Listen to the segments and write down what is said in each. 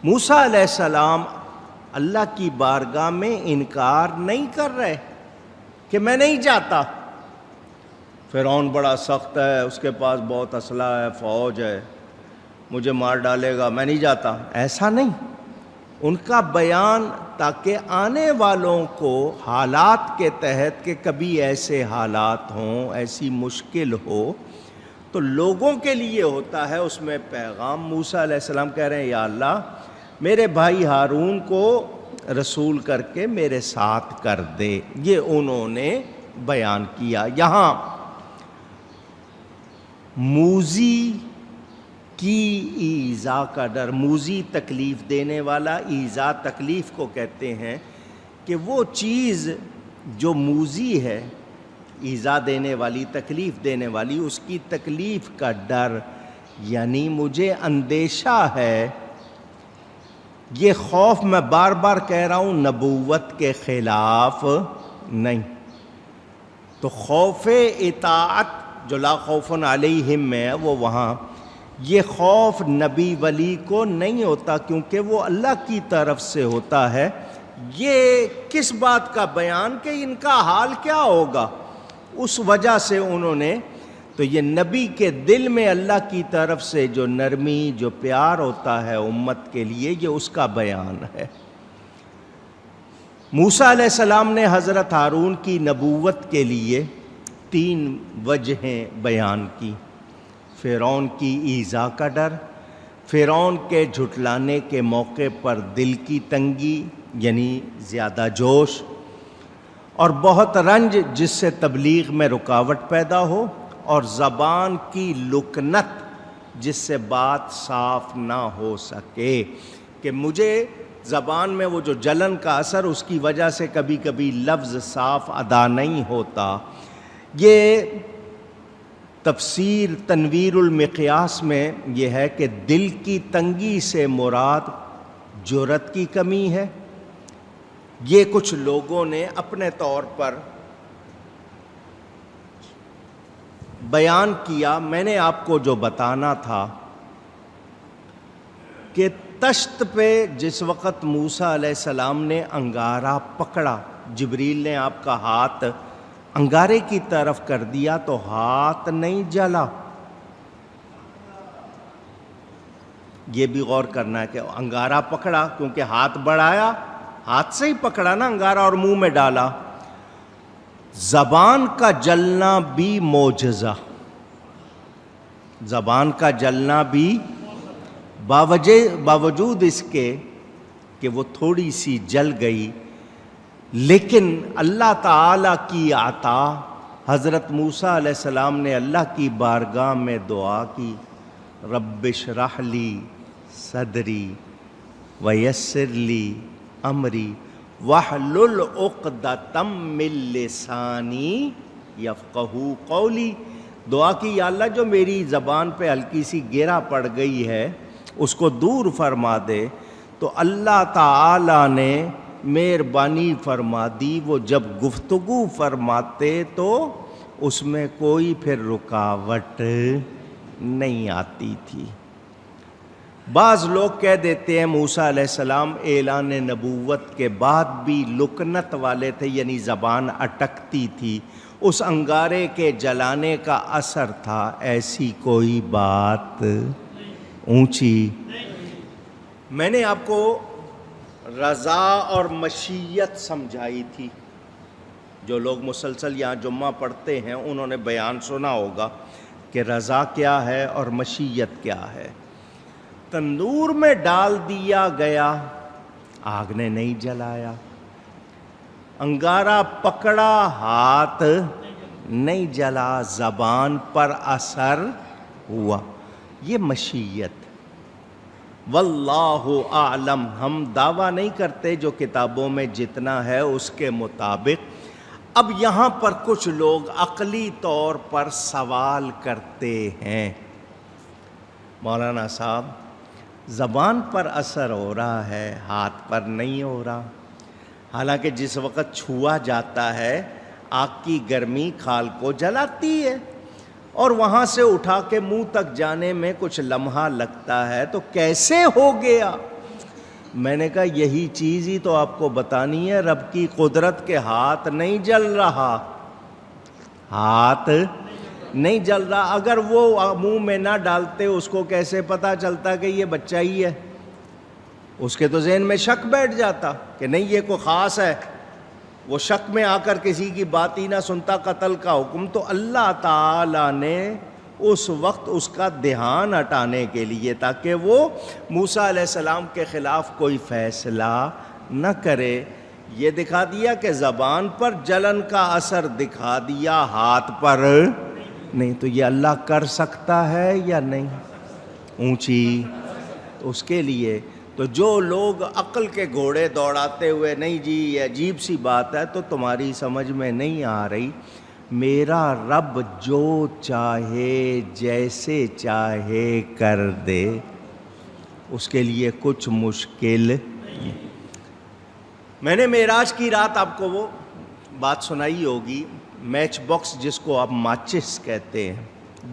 موسیٰ علیہ السلام اللہ کی بارگاہ میں انکار نہیں کر رہے کہ میں نہیں جاتا، فرعون بڑا سخت ہے، اس کے پاس بہت اسلحہ ہے، فوج ہے، مجھے مار ڈالے گا، میں نہیں جاتا، ایسا نہیں۔ ان کا بیان تاکہ آنے والوں کو حالات کے تحت کہ کبھی ایسے حالات ہوں، ایسی مشکل ہو تو لوگوں کے لیے ہوتا ہے، اس میں پیغام۔ موسیٰ علیہ السلام کہہ رہے ہیں یا اللہ میرے بھائی ہارون کو رسول کر کے میرے ساتھ کر دے، یہ انہوں نے بیان کیا۔ یہاں موذی کی ایذا کا ڈر، موذی تکلیف دینے والا، ایذا تکلیف کو کہتے ہیں کہ وہ چیز جو موذی ہے، ایذا دینے والی، تکلیف دینے والی، اس کی تکلیف کا ڈر، یعنی مجھے اندیشہ ہے۔ یہ خوف میں بار بار کہہ رہا ہوں نبوت کے خلاف نہیں، تو خوف اطاعت جو لا خوف علیہم میں ہے وہ وہاں، یہ خوف نبی ولی کو نہیں ہوتا کیونکہ وہ اللہ کی طرف سے ہوتا ہے۔ یہ کس بات کا بیان کہ ان کا حال کیا ہوگا، اس وجہ سے انہوں نے، تو یہ نبی کے دل میں اللہ کی طرف سے جو نرمی، جو پیار ہوتا ہے امت کے لیے، یہ اس کا بیان ہے۔ موسیٰ علیہ السلام نے حضرت ہارون کی نبوت کے لیے 3 وجہیں بیان کی۔ فرعون کی ایذا کا ڈر، فرعون کے جھٹلانے کے موقع پر دل کی تنگی یعنی زیادہ جوش، اور بہت رنج جس سے تبلیغ میں رکاوٹ پیدا ہو، اور زبان کی لکنت جس سے بات صاف نہ ہو سکے، کہ مجھے زبان میں وہ جو جلن کا اثر، اس کی وجہ سے کبھی کبھی لفظ صاف ادا نہیں ہوتا۔ یہ تفسیر تنویر المقیاس میں یہ ہے کہ دل کی تنگی سے مراد جرأت کی کمی ہے۔ یہ کچھ لوگوں نے اپنے طور پر بیان کیا۔ میں نے آپ کو جو بتانا تھا کہ تشت پہ جس وقت موسیٰ علیہ السلام نے انگارہ پکڑا، جبریل نے آپ کا ہاتھ انگارے کی طرف کر دیا تو ہاتھ نہیں جلا۔ یہ بھی غور کرنا ہے کہ انگارہ پکڑا، کیونکہ ہاتھ بڑھایا، ہاتھ سے ہی پکڑا نا انگارہ اور منہ میں ڈالا۔ زبان کا جلنا بھی معجزہ، زبان کا جلنا بھی باوجود اس کے کہ وہ تھوڑی سی جل گئی، لیکن اللہ تعالیٰ کی عطا، حضرت موسیٰ علیہ السلام نے اللہ کی بارگاہ میں دعا کی، رب اشرح لی صدری ویسر لی امری واحلل عقدۃ من لسانی یفقہوا قولی۔ دعا کی یا اللہ جو میری زبان پہ ہلکی سی گرہ پڑ گئی ہے اس کو دور فرما دے، تو اللہ تعالیٰ نے مہربانی فرما دی۔ وہ جب گفتگو فرماتے تو اس میں کوئی پھر رکاوٹ نہیں آتی تھی۔ بعض لوگ کہہ دیتے ہیں موسیٰ علیہ السلام اعلان نبوت کے بعد بھی لکنت والے تھے، یعنی زبان اٹکتی تھی، اس انگارے کے جلانے کا اثر تھا۔ ایسی کوئی بات اونچی، میں نے آپ کو رضا اور مشیت سمجھائی تھی۔ جو لوگ مسلسل یہاں جمعہ پڑھتے ہیں انہوں نے بیان سنا ہوگا کہ رضا کیا ہے اور مشیت کیا ہے۔ تندور میں ڈال دیا گیا، آگ نے نہیں جلایا، انگارہ پکڑا، ہاتھ نہیں جلا، زبان پر اثر ہوا، یہ مشیت۔ واللہ اعلم، ہم دعویٰ نہیں کرتے، جو کتابوں میں جتنا ہے اس کے مطابق۔ اب یہاں پر کچھ لوگ عقلی طور پر سوال کرتے ہیں، مولانا صاحب زبان پر اثر ہو رہا ہے، ہاتھ پر نہیں ہو رہا، حالانکہ جس وقت چھوا جاتا ہے آگ کی گرمی کھال کو جلاتی ہے، اور وہاں سے اٹھا کے منہ تک جانے میں کچھ لمحہ لگتا ہے، تو کیسے ہو گیا؟ میں نے کہا یہی چیز ہی تو آپ کو بتانی ہے، رب کی قدرت کے ہاتھ نہیں جل رہا، ہاتھ نہیں جل رہا۔ اگر وہ منہ میں نہ ڈالتے اس کو کیسے پتا چلتا کہ یہ بچہ ہی ہے؟ اس کے تو ذہن میں شک بیٹھ جاتا کہ نہیں یہ کوئی خاص ہے، وہ شک میں آ کر کسی کی بات ہی نہ سنتا، قتل کا حکم۔ تو اللہ تعالی نے اس وقت اس کا دھیان ہٹانے کے لیے تاکہ وہ موسیٰ علیہ السلام کے خلاف کوئی فیصلہ نہ کرے، یہ دکھا دیا کہ زبان پر جلن کا اثر دکھا دیا، ہاتھ پر نہیں۔ تو یہ اللہ کر سکتا ہے یا نہیں؟ اونچی اس کے لیے تو جو لوگ عقل کے گھوڑے دوڑاتے ہوئے نہیں جی یہ عجیب سی بات ہے تو تمہاری سمجھ میں نہیں آ رہی، میرا رب جو چاہے جیسے چاہے کر دے، اس کے لیے کچھ مشکل۔ میں نے معراج کی رات آپ کو وہ بات سنائی ہوگی، میچ باکس جس کو آپ ماچس کہتے ہیں،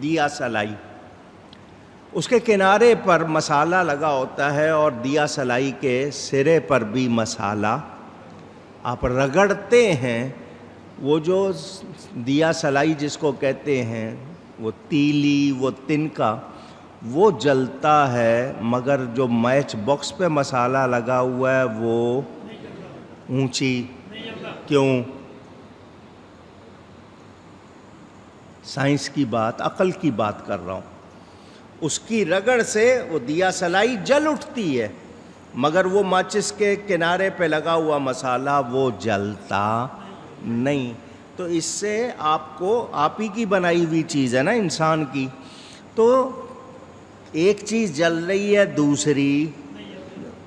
دیا سلائی، اس کے کنارے پر مسالہ لگا ہوتا ہے اور دیا سلائی کے سرے پر بھی مسالہ آپ رگڑتے ہیں، وہ جو دیا سلائی جس کو کہتے ہیں، وہ تیلی، وہ تنکا، وہ جلتا ہے، مگر جو میچ باکس پہ مسالہ لگا ہوا ہے وہ اونچی کیوں؟ سائنس کی بات، عقل کی بات کر رہا ہوں، اس کی رگڑ سے وہ دیا سلائی جل اٹھتی ہے، مگر وہ ماچس کے کنارے پہ لگا ہوا مسالہ وہ جلتا نہیں۔ تو اس سے آپ کو، آپ ہی کی بنائی ہوئی چیز ہے نا انسان کی، تو ایک چیز جل رہی ہے دوسری،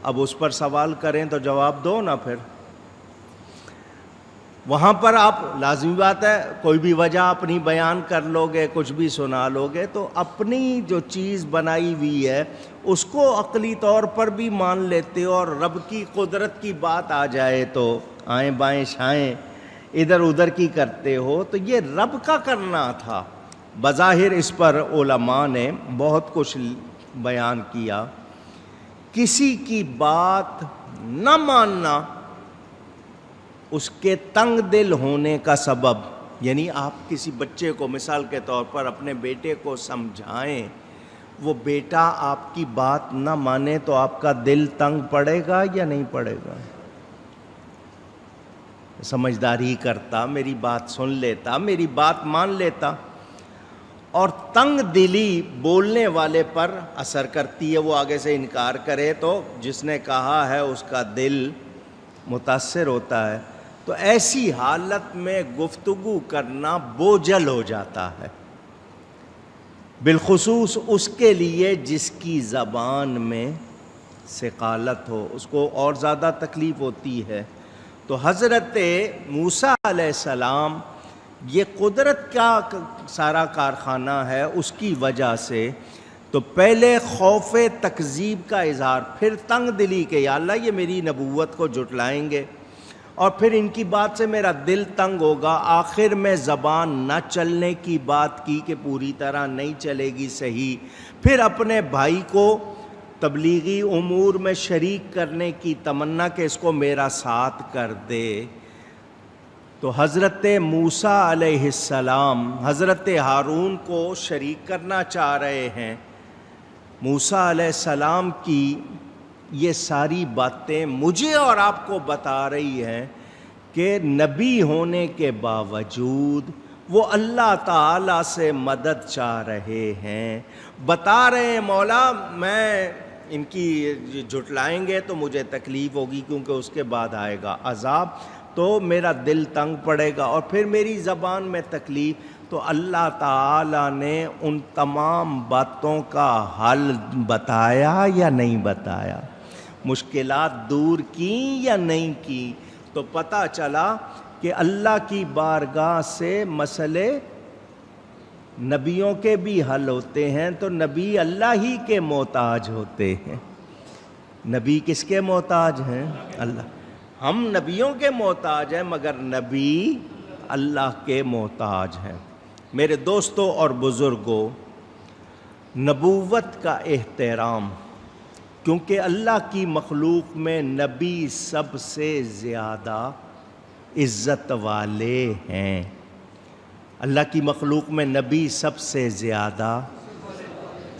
اب اس پر سوال کریں تو جواب دو نا پھر۔ وہاں پر آپ لازمی بات ہے کوئی بھی وجہ اپنی بیان کر لو گے، کچھ بھی سنا لو گے، تو اپنی جو چیز بنائی ہوئی ہے اس کو عقلی طور پر بھی مان لیتے ہو، اور رب کی قدرت کی بات آ جائے تو آئیں بائیں شائیں ادھر ادھر کی کرتے ہو۔ تو یہ رب کا کرنا تھا۔ بظاہر اس پر علماء نے بہت کچھ بیان کیا، کسی کی بات نہ ماننا اس کے تنگ دل ہونے کا سبب، یعنی آپ کسی بچے کو مثال کے طور پر اپنے بیٹے کو سمجھائیں، وہ بیٹا آپ کی بات نہ مانے تو آپ کا دل تنگ پڑے گا یا نہیں پڑے گا؟ سمجھداری کرتا، میری بات سن لیتا، میری بات مان لیتا، اور تنگ دلی بولنے والے پر اثر کرتی ہے، وہ آگے سے انکار کرے تو جس نے کہا ہے اس کا دل متاثر ہوتا ہے، تو ایسی حالت میں گفتگو کرنا بوجھل ہو جاتا ہے، بالخصوص اس کے لیے جس کی زبان میں ثقالت ہو، اس کو اور زیادہ تکلیف ہوتی ہے۔ تو حضرت موسیٰ علیہ السلام یہ قدرت کا سارا کارخانہ ہے، اس کی وجہ سے تو پہلے خوف تکذیب کا اظہار، پھر تنگ دلی کہ یا اللہ یہ میری نبوت کو جھٹلائیں گے، اور پھر ان کی بات سے میرا دل تنگ ہوگا، آخر میں زبان نہ چلنے کی بات کی کہ پوری طرح نہیں چلے گی صحیح، پھر اپنے بھائی کو تبلیغی امور میں شریک کرنے کی تمنا کہ اس کو میرا ساتھ کر دے۔ تو حضرت موسیٰ علیہ السلام حضرت ہارون کو شریک کرنا چاہ رہے ہیں۔ موسیٰ علیہ السلام کی یہ ساری باتیں مجھے اور آپ کو بتا رہی ہیں کہ نبی ہونے کے باوجود وہ اللہ تعالیٰ سے مدد چاہ رہے ہیں، بتا رہے ہیں مولا میں ان کی جھٹلائیں گے تو مجھے تکلیف ہوگی کیونکہ اس کے بعد آئے گا عذاب، تو میرا دل تنگ پڑے گا، اور پھر میری زبان میں تکلیف۔ تو اللہ تعالیٰ نے ان تمام باتوں کا حل بتایا یا نہیں بتایا؟ مشکلات دور کی یا نہیں کی؟ تو پتہ چلا کہ اللہ کی بارگاہ سے مسئلے نبیوں کے بھی حل ہوتے ہیں، تو نبی اللہ ہی کے محتاج ہوتے ہیں۔ نبی کس کے محتاج ہیں؟ اللہ۔ ہم نبیوں کے محتاج ہیں مگر نبی اللہ کے محتاج ہیں۔ میرے دوستوں اور بزرگوں، نبوت کا احترام کیونکہ اللہ کی مخلوق میں نبی سب سے زیادہ عزت والے ہیں۔ اللہ کی مخلوق میں نبی سب سے زیادہ،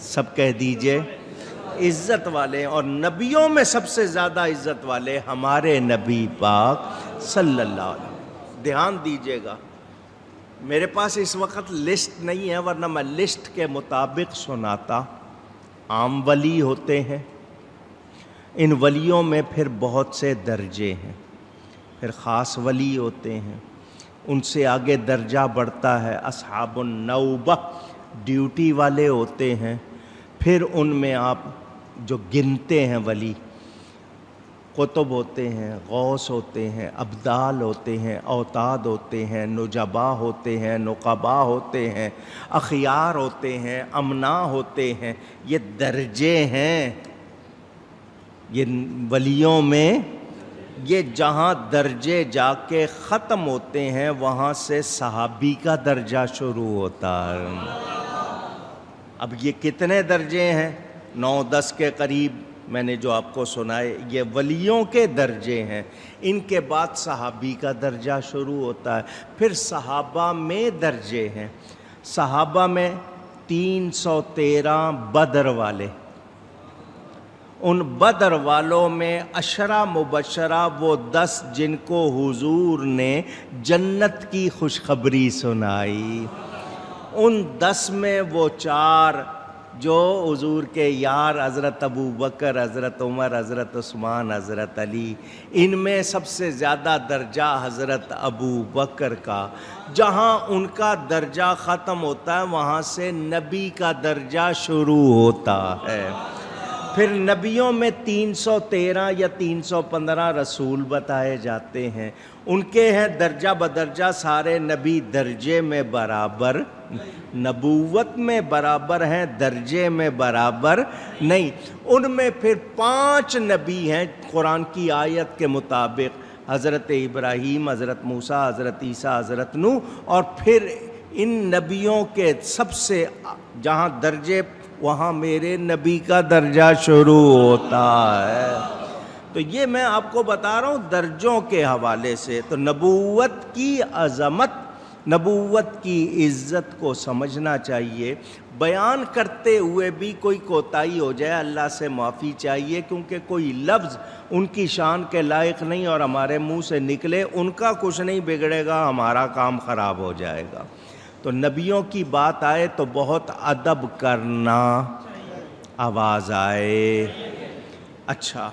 سب کہہ دیجئے، عزت والے ہیں، اور نبیوں میں سب سے زیادہ عزت والے ہمارے نبی پاک صلی اللہ علیہ وسلم۔ دھیان دیجئے گا، میرے پاس اس وقت لسٹ نہیں ہے، ورنہ میں لسٹ کے مطابق سناتا۔ عام ولی ہوتے ہیں، ان ولیوں میں پھر بہت سے درجے ہیں، پھر خاص ولی ہوتے ہیں، ان سے آگے درجہ بڑھتا ہے اصحاب النوبہ، ڈیوٹی والے ہوتے ہیں، پھر ان میں آپ جو گنتے ہیں ولی، قطب ہوتے ہیں، غوث ہوتے ہیں، ابدال ہوتے ہیں، اوتاد ہوتے ہیں، نجبا ہوتے ہیں، نقبا ہوتے ہیں، اخیار ہوتے ہیں، امنا ہوتے ہیں۔ یہ درجے ہیں، یہ ولیوں میں یہ جہاں درجے جا کے ختم ہوتے ہیں وہاں سے صحابی کا درجہ شروع ہوتا ہے۔ اب یہ کتنے درجے ہیں؟ 9-10 کے قریب میں نے جو آپ کو سنائے، یہ ولیوں کے درجے ہیں۔ ان کے بعد صحابی کا درجہ شروع ہوتا ہے، پھر صحابہ میں درجے ہیں۔ صحابہ میں 313 بدر والے، ان بدر والوں میں 10 مبشرہ، وہ 10 جن کو حضور نے جنت کی خوشخبری سنائی، ان 10 میں وہ 4 جو حضور کے یار حضرت ابو بکر، حضرت عمر، حضرت عثمان، حضرت علی، ان میں سب سے زیادہ درجہ حضرت ابو بکر کا۔ جہاں ان کا درجہ ختم ہوتا ہے وہاں سے نبی کا درجہ شروع ہوتا ہے۔ پھر نبیوں میں 313 یا 315 رسول بتائے جاتے ہیں، ان کے ہیں درجہ بدرجہ سارے نبی درجے میں برابر، نبوت میں برابر ہیں، درجے میں برابر نہیں۔ ان میں پھر 5 نبی ہیں قرآن کی آیت کے مطابق، حضرت ابراہیم، حضرت موسیٰ، حضرت عیسیٰ، حضرت نوح، اور پھر ان نبیوں کے سب سے جہاں درجے، وہاں میرے نبی کا درجہ شروع ہوتا ہے۔ تو یہ میں آپ کو بتا رہا ہوں درجوں کے حوالے سے۔ تو نبوت کی عظمت، نبوت کی عزت کو سمجھنا چاہیے۔ بیان کرتے ہوئے بھی کوئی کوتاہی ہو جائے اللہ سے معافی چاہیے، کیونکہ کوئی لفظ ان کی شان کے لائق نہیں اور ہمارے منہ سے نکلے، ان کا کچھ نہیں بگڑے گا، ہمارا کام خراب ہو جائے گا۔ تو نبیوں کی بات آئے تو بہت ادب کرنا، آواز آئے۔ اچھا،